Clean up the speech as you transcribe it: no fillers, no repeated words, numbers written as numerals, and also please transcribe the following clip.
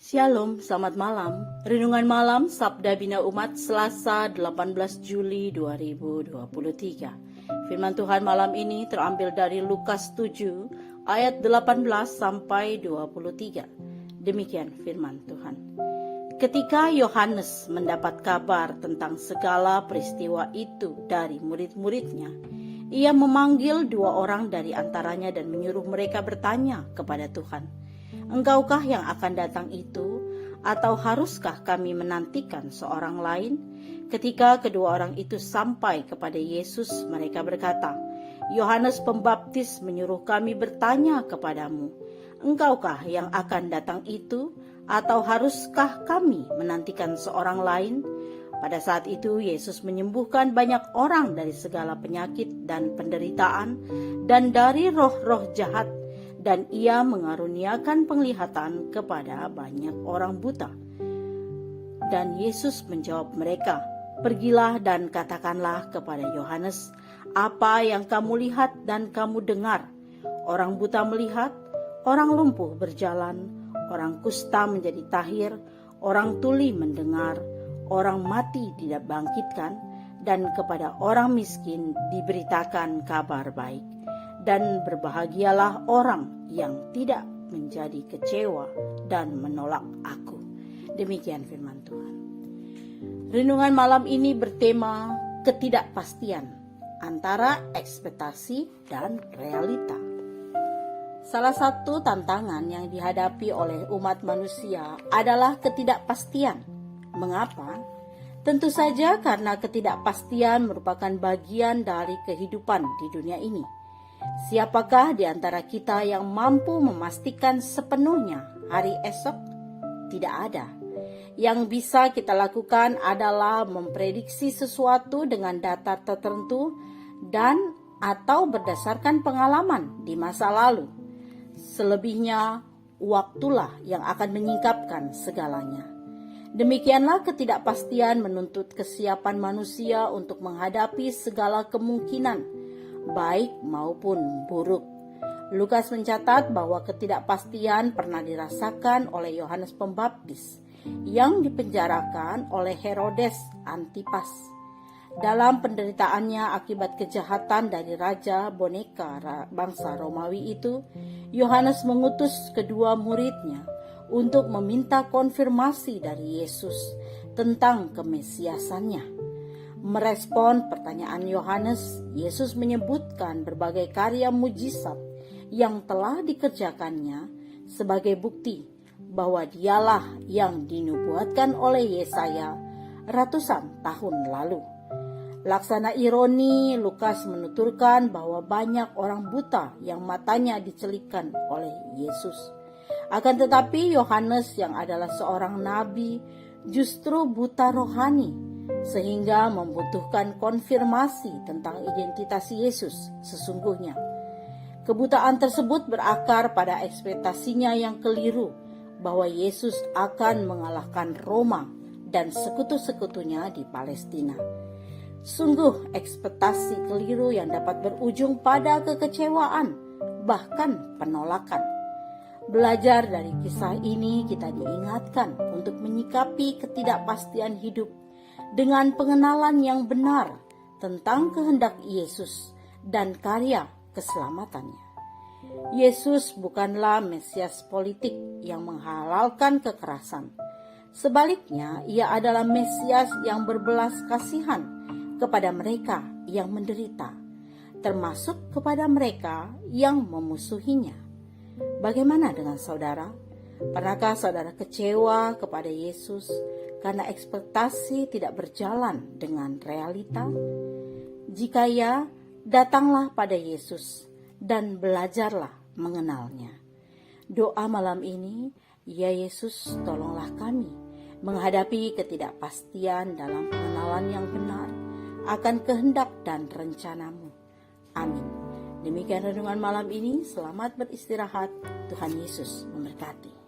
Shalom, selamat malam. Renungan malam Sabda Bina Umat Selasa 18 Juli 2023. Firman Tuhan malam ini terambil dari Lukas 7 ayat 18 sampai 23. Demikian firman Tuhan. Ketika Yohanes mendapat kabar tentang segala peristiwa itu dari murid-muridnya, ia memanggil 2 orang dari antaranya dan menyuruh mereka bertanya kepada Tuhan, "Engkaukah yang akan datang itu, atau haruskah kami menantikan seorang lain?" Ketika kedua orang itu sampai kepada Yesus, mereka berkata, "Yohanes Pembaptis menyuruh kami bertanya kepadamu, engkaukah yang akan datang itu, atau haruskah kami menantikan seorang lain?" Pada saat itu Yesus menyembuhkan banyak orang dari segala penyakit dan penderitaan dan dari roh-roh jahat, dan ia mengaruniakan penglihatan kepada banyak orang buta. Dan Yesus menjawab mereka, "Pergilah dan katakanlah kepada Yohanes apa yang kamu lihat dan kamu dengar. Orang buta melihat, orang lumpuh berjalan, orang kusta menjadi tahir, orang tuli mendengar, orang mati tidak bangkitkan, dan kepada orang miskin diberitakan kabar baik. Dan berbahagialah orang yang tidak menjadi kecewa dan menolak aku." Demikian firman Tuhan. Renungan malam ini bertema ketidakpastian antara ekspektasi dan realita. Salah satu tantangan yang dihadapi oleh umat manusia adalah ketidakpastian. Mengapa? Tentu saja karena ketidakpastian merupakan bagian dari kehidupan di dunia ini. Siapakah di antara kita yang mampu memastikan sepenuhnya hari esok? Tidak ada. Yang bisa kita lakukan adalah memprediksi sesuatu dengan data tertentu dan atau berdasarkan pengalaman di masa lalu. Selebihnya, waktulah yang akan menyingkapkan segalanya. Demikianlah ketidakpastian menuntut kesiapan manusia untuk menghadapi segala kemungkinan, baik maupun buruk. Lukas mencatat bahwa ketidakpastian pernah dirasakan oleh Yohanes Pembaptis yang dipenjarakan oleh Herodes Antipas. Dalam penderitaannya akibat kejahatan dari raja boneka bangsa Romawi itu, Yohanes mengutus kedua muridnya untuk meminta konfirmasi dari Yesus tentang kemesiasannya. Merespon pertanyaan Yohanes, Yesus menyebutkan berbagai karya mujizat yang telah dikerjakannya sebagai bukti bahwa dialah yang dinubuatkan oleh Yesaya ratusan tahun lalu. Laksana ironi, Lukas menuturkan bahwa banyak orang buta yang matanya dicelikkan oleh Yesus. Akan tetapi Yohanes yang adalah seorang nabi justru buta rohani, sehingga membutuhkan konfirmasi tentang identitas Yesus sesungguhnya. Kebutaan tersebut berakar pada ekspektasinya yang keliru bahwa Yesus akan mengalahkan Roma dan sekutu-sekutunya di Palestina. Sungguh ekspektasi keliru yang dapat berujung pada kekecewaan, bahkan penolakan. Belajar dari kisah ini, kita diingatkan untuk menyikapi ketidakpastian hidup dengan pengenalan yang benar tentang kehendak Yesus dan karya keselamatannya. Yesus bukanlah Mesias politik yang menghalalkan kekerasan. Sebaliknya, ia adalah Mesias yang berbelas kasihan kepada mereka yang menderita, termasuk kepada mereka yang memusuhinya. Bagaimana dengan saudara? Pernahkah saudara kecewa kepada Yesus karena ekspektasi tidak berjalan dengan realita? Jika ya, datanglah pada Yesus dan belajarlah mengenalnya. Doa malam ini, ya Yesus, tolonglah kami menghadapi ketidakpastian dalam pengenalan yang benar akan kehendak dan rencanamu. Amin. Demikian renungan malam ini, selamat beristirahat. Tuhan Yesus memberkati.